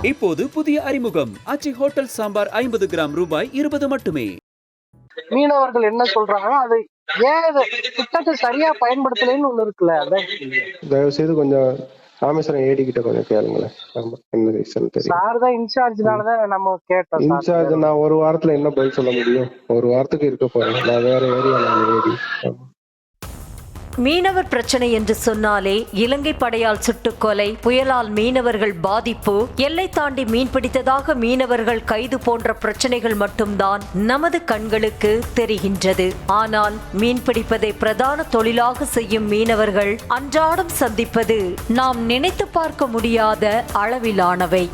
இப்போது புதிய அறிமுகம் ஆச்சி ஹோட்டல் சாம்பார் 50 கிராம் ரூபாய் 20 மட்டுமே. மீனவர்கள் என்ன சொல்றாங்க, அதை ஏன் திட்டத்தை சரியா பயன்படுத்தலைன்னு ஒண்ணு இருக்குல்ல. தயவு செய்து கொஞ்சம் ராமேஸ்வரம் ஏடி கிட்ட கொஞ்சம் கேளுங்களேன். ஆமா, என்ன ரீசன் தெரியும். சார் தான் இன்சார்ஜ்னாலதான் நம்ம கேட்டோம். இன்சார்ஜ் நான் ஒரு வாரத்துல என்ன பதில் சொல்ல முடியும்? ஒரு வாரத்துக்கு இருக்க போறேன், நான் வேற ஏரியா ஏடி. மீனவர் பிரச்சனை என்று சொன்னாலே இலங்கை படையால் சுட்டுக்கொலை, புயலால் மீனவர்கள் பாதிப்பு, எல்லை தாண்டி மீன்பிடித்ததாக மீனவர்கள் கைது போன்ற பிரச்சனைகள் மட்டும்தான் நமது கண்களுக்கு தெரிகின்றது. ஆனால் மீன்பிடிப்பதை பிரதான தொழிலாக செய்யும் மீனவர்கள் அன்றாடம் சந்திப்பது நாம் நினைத்து பார்க்க முடியாத அளவிலானவை.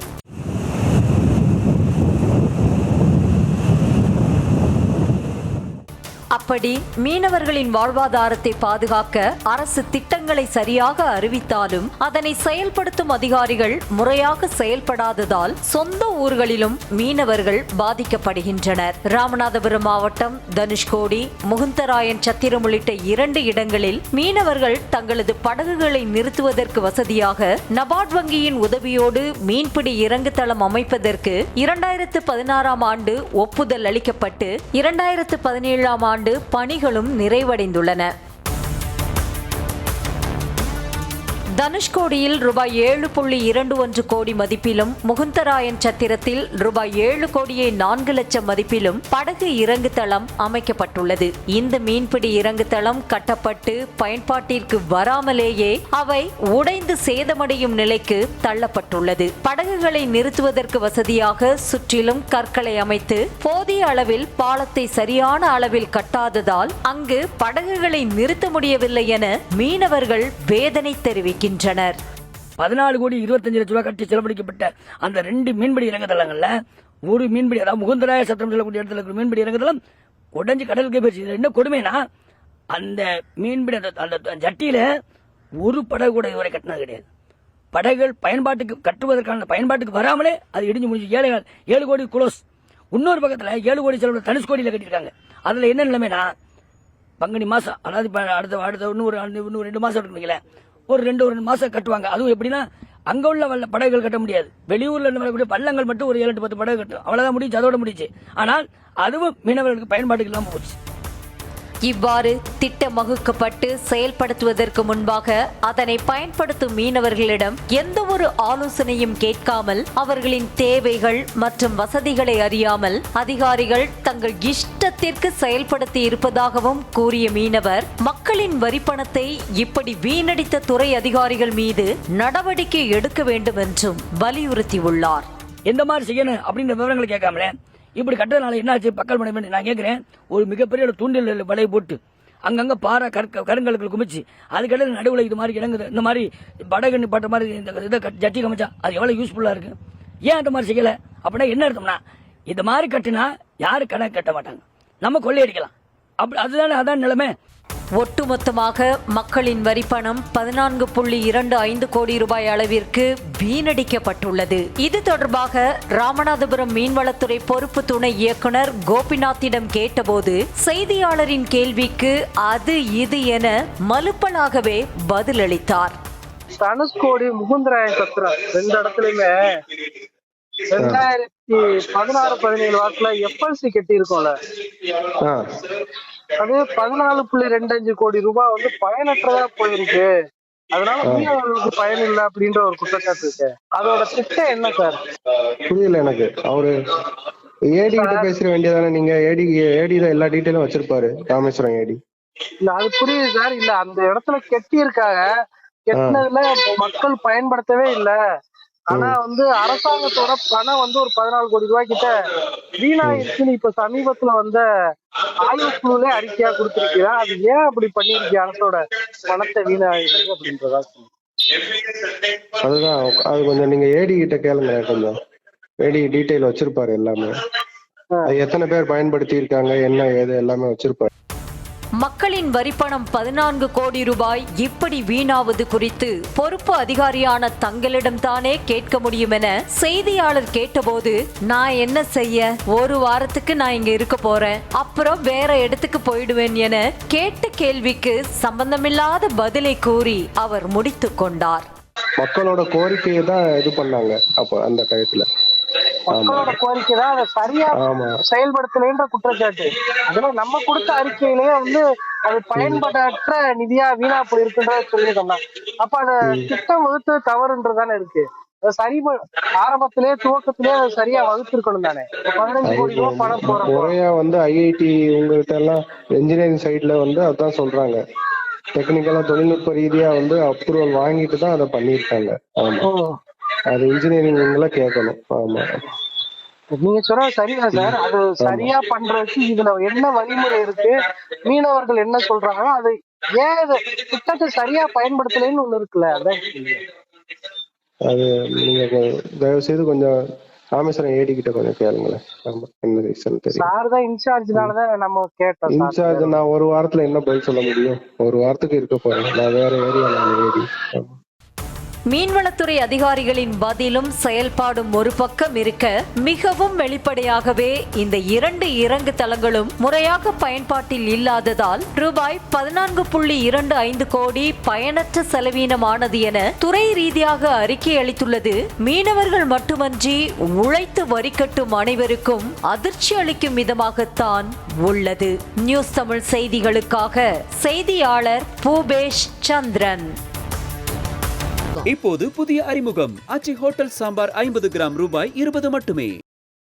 அப்படி மீனவர்களின் வாழ்வாதாரத்தை பாதுகாக்க அரசு திட்டங்களை சரியாக அறிவித்தாலும் அதனை செயல்படுத்தும் அதிகாரிகள் முறையாக செயல்படாததால் சொந்த ஊர்களிலும் மீனவர்கள் பாதிக்கப்படுகின்றனர். ராமநாதபுரம் மாவட்டம் தனுஷ்கோடி, முகுந்தராயன் சத்திரம் உள்ளிட்ட 2 இடங்களில் மீனவர்கள் தங்களது படகுகளை நிறுத்துவதற்கு வசதியாக நபார்ட் வங்கியின் உதவியோடு மீன்பிடி இறங்குதளம் அமைப்பதற்கு 2016ஆம் ஆண்டு ஒப்புதல் அளிக்கப்பட்டு 2017ஆம் ஆண்டு பணிகளும் நிறைவடைந்துள்ளன. தனுஷ்கோடியில் ரூபாய் 7.21 கோடி மதிப்பிலும், முகுந்தராயன் சத்திரத்தில் ரூபாய் 7 கோடியே 4 லட்சம் மதிப்பிலும் படகு இறங்குதளம் அமைக்கப்பட்டுள்ளது. இந்த மீன்பிடி இறங்குதளம் கட்டப்பட்டு பயன்பாட்டிற்கு வராமலேயே அவை உடைந்து சேதமடையும் நிலைக்கு தள்ளப்பட்டுள்ளது. படகுகளை நிறுத்துவதற்கு வசதியாக சுற்றிலும் கற்களை அமைத்து போதிய அளவில் பாலத்தை சரியான அளவில் கட்டாததால் அங்கு படகுகளை நிறுத்த முடியவில்லை என மீனவர்கள் வேதனை தெரிவிக்கின்றனர். 14 கோடி 25 லட்சம் ரூபாய் கட்டி செலவழிக்கப்பட்ட அந்த 2 மீன்பிடி இறங்குதளங்கள்ல ஒரு மீன்பிடி, அதாவது முகுந்தராய சத்திரம் சொல்லக்கூடிய இடத்துல இருக்கிற மீன்பிடி இறங்குதளம் உடஞ்சி கடலுக்கே போயிடுச்சு. என்ன கொடுமைனா, அந்த மீன்பிடி அந்த ஜட்டியில ஒரு படகு கூட இதுவரை கட்டினது கிடையாது. படகுகள் பயன்பாட்டுக்கு கட்டுவதற்கான பயன்பாட்டுக்கு வராமலே அது இடிஞ்சு முடிஞ்சு 7 கோடி குளோஸ். இன்னொரு பக்கத்துல 7 கோடி செலவு தனுஷ்கோடியில கட்டிருக்காங்க. அதுல என்ன நிலைமைனா, பங்குனி மாசம், அதாவது அடுத்த இன்னும் 2 மாசம் இருக்குங்களேன், ஒரு 2 மாசம் கட்டுவாங்க. அதுவும் எப்படின்னா, அங்க உள்ள படகுகள் கட்ட முடியாது. வெளியூர்ல வரக்கூடிய பள்ளங்கள் மட்டும் ஒரு 7-10 படகு கட்டும், அவ்வளவுதான் முடிச்சு, அதோட முடிச்சு. ஆனால் அதுவும் மீனவர்களுக்கு பயன்பாட்டுக்கு இல்லாம போச்சு. இவ்வாறு திட்டம் வகுக்கப்பட்டு செயல்படுத்துவதற்கு முன்பாக அதனை பயன்படுத்தும் மீனவர்களிடம் எந்த ஒரு ஆலோசனையும் கேட்காமல், அவர்களின் தேவைகள் மற்றும் வசதிகளை அறியாமல் அதிகாரிகள் தங்கள் இஷ்டத்திற்கு செயல்படுத்தி இருப்பதாகவும் கூறிய மீனவர், மக்களின் வரிப்பணத்தை இப்படி வீணடித்த துறை அதிகாரிகள் மீது நடவடிக்கை எடுக்க வேண்டும் என்றும் வலியுறுத்தியுள்ளார். எந்த மாதிரி செய்யணும் அப்படின்ற விவரங்களை கேட்காமலே இப்படி கட்டுறதுனால என்னாச்சு பக்கல் பண்ண வேண்டிய நான் கேட்கிறேன். ஒரு மிகப்பெரிய தூண்டில் வலையை போட்டு அங்கங்க பாறை கருங்கலுக்கு குமிச்சு அதுக்கடையில் நடுவில் இது மாதிரி இறங்குது, இந்த மாதிரி படகு நிப்பாட்ட மாதிரி இதை ஜட்டி கமிச்சா அது எவ்வளவு யூஸ்ஃபுல்லா இருக்கு. ஏன் அந்த மாதிரி செய்யல அப்படின்னா என்ன அர்த்தம்னா, இந்த மாதிரி கட்டினா யாரு கணக்கு கட்ட மாட்டாங்க, நம்ம கொள்ளையடிக்கலாம். அப்படி அதான் நிலைமை. ஒட்டுமொத்தமாக மக்களின் வரிப்பணம் 14.25 கோடி ரூபாய் அளவிற்கு வீணடிக்கப்பட்டுள்ளது. இது தொடர்பாக ராமநாதபுரம் மீன்வளத்துறை பொறுப்பு துணை இயக்குனர் கோபிநாத்திடம் கேட்டபோது செய்தியாளரின் கேள்விக்கு அது இது என மலுப்பலாகவே பதிலளித்தார். தனுஷ்கோடி, முகுந்தராயன் சத்திரம் 2 இடத்துலயுமே 2016-17 வாக்குல எஃப்எல்சி கட்டி இருக்கோம்ல, அது 14.25 கோடி ரூபாய் வந்து பயனற்றதா போயிருக்கு. அதனால மீனவர்களுக்கு பயன் இல்லை அப்படின்ற ஒரு குற்றச்சாட்டு இருக்கு. அதோட திட்டம் என்ன சார்? புரியல எனக்கு. அவரு ஏடி கிட்ட பேச வேண்டியதானே. நீங்க ஏடி தான் எல்லா டீட்டெயிலும் வச்சிருப்பாரு, ராமேஸ்வரம் ஏடி. இல்ல அது புரியுது சார். இல்ல அந்த இடத்துல கெட்டி இருக்காங்க, கெட்டினதுல மக்கள் பயன்படுத்தவே இல்ல. ஆனா வந்து அரசாங்கத்தோட பணம் வந்து ஒரு 14 கோடி ரூபாய் கிட்ட வீணா இருக்குன்னு இப்ப சமீபத்துல வந்த ஆய்வு குழுல அறிக்கையா கொடுத்திருக்கா. அது ஏன் அப்படி பண்ணிருக்கு, அரசோட பணத்தை வீணாயிருக்கு அப்படின்றதா? அதுதான், அது கொஞ்சம் நீங்க ஏடி கிட்ட கேளுங்க. கொஞ்சம் ஏடி டீட்டெயில் வச்சிருப்பாரு எல்லாமே. எத்தனை பேர் பயன்படுத்தி இருக்காங்க, என்ன ஏது எல்லாமே வச்சிருப்பாரு. மக்களின் வரிப்பணம் 14 கோடி ரூபாய் இப்படி வீணாவது குறித்து பொறுப்பு அதிகாரியான தங்களிடம்தானே கேட்க முடியும் என செய்தியாளர் கேட்டபோது, நான் என்ன செய்ய, ஒரு வாரத்துக்கு நான் இங்க இருக்க போறேன், அப்புறம் வேற இடத்துக்கு போயிடுவேன் என கேட்ட கேள்விக்கு சம்பந்தமில்லாத பதிலை கூறி அவர் முடித்துக் கொண்டார். மக்களோட கோரிக்கையை தான் இது பண்ணாங்க அப்ப அந்த டயத்துல. மக்களோட கோரிக்கை தான் அதை சரியா ஆமா செயல்படுத்தலைன்ற குற்றச்சாட்டு. அதுல நம்ம கொடுத்த அறிக்கையிலேயே வந்து அது பயன்படற்ற நிதியா வீணா போயிருக்குன்றத சொல்லியிருக்கோம். அப்ப அந்த திட்டம் வகுத்து தவறுன்றதானே இருக்கு. சரி, ஆரம்பத்திலேயே துவக்கத்திலேயே அதை சரியா வகுத்திருக்கணும் தானே. 15 கோடி ரூபாய் பணம் போறோம். முறையா வந்து ஐஐடி உங்ககிட்ட எல்லாம் என்ஜினியரிங் சைட்ல வந்து அதான் சொல்றாங்க, டெக்னிக்கலா தொழில்நுட்ப ரீதியா வந்து அப்ரூவல் வாங்கிட்டு தான் அதை பண்ணிருக்காங்க. ஆமா, அது இன்ஜினியரிங் கேட்கணும். ஆமா, நீங்க சொல்றது சரிதான் சார். அது சரியா பண்றதுக்கு இதுல என்ன வழிமுறை இருக்கு, மீனவர்கள் என்ன சொல்றாங்கன்னா அது ஏன் இது திட்டத்தை சரியா பயன்படுத்தலைன்னு ஒண்ணு இருக்குல்ல. அதான் அது நீங்க தயவு செய்து கொஞ்சம் ராமேஸ்வரம் ஏடி கிட்ட கொஞ்சம் கேளுங்களேன். ஆமா, என்ன ரீசன் தெரியும். சார் தான் இன்சார்ஜ்னாலதான் நம்ம கேட்டோம். இன்சார்ஜ் நான் ஒரு வாரத்துல என்ன பதில் சொல்ல முடியும்? ஒரு வாரத்துக்கு இருக்க போறேன், நான் வேற ஏரியா, நான் ஏடி. மீன்வளத்துறை அதிகாரிகளின் பதிலும் செயல்பாடும் ஒரு பக்கம் இருக்க, மிகவும் வெளிப்படையாகவே இந்த 2 இறங்கு தளங்களும் முறையாக பயன்பாட்டில் இல்லாததால் ரூபாய் 14.25 கோடி பயனற்ற செலவீனமானது என துறை ரீதியாக அறிக்கை அளித்துள்ளது மீனவர்கள் மட்டுமன்றி உழைத்து வரி கட்டும் அனைவருக்கும் அதிர்ச்சி அளிக்கும் விதமாகத்தான் உள்ளது. நியூஸ் தமிழ் செய்திகளுக்காக செய்தியாளர் பூபேஷ் சந்திரன். இப்போது புதிய அறிமுகம் ஆச்சி ஹோட்டல் சாம்பார் 50 கிராம் ரூபாய் 20 மட்டுமே.